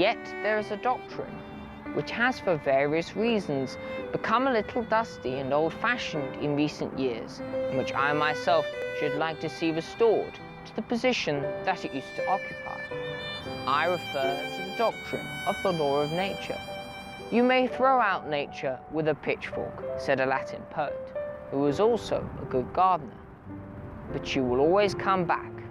yet there is a doctrine which has for various reasons become a little dusty and old-fashioned in recent years, and which I myself should like to see restored to the position that it used to occupy. I refer to the doctrine of the law of nature. You may throw out nature with a pitchfork, said a Latin poet, who was also a good gardener, but you will always come back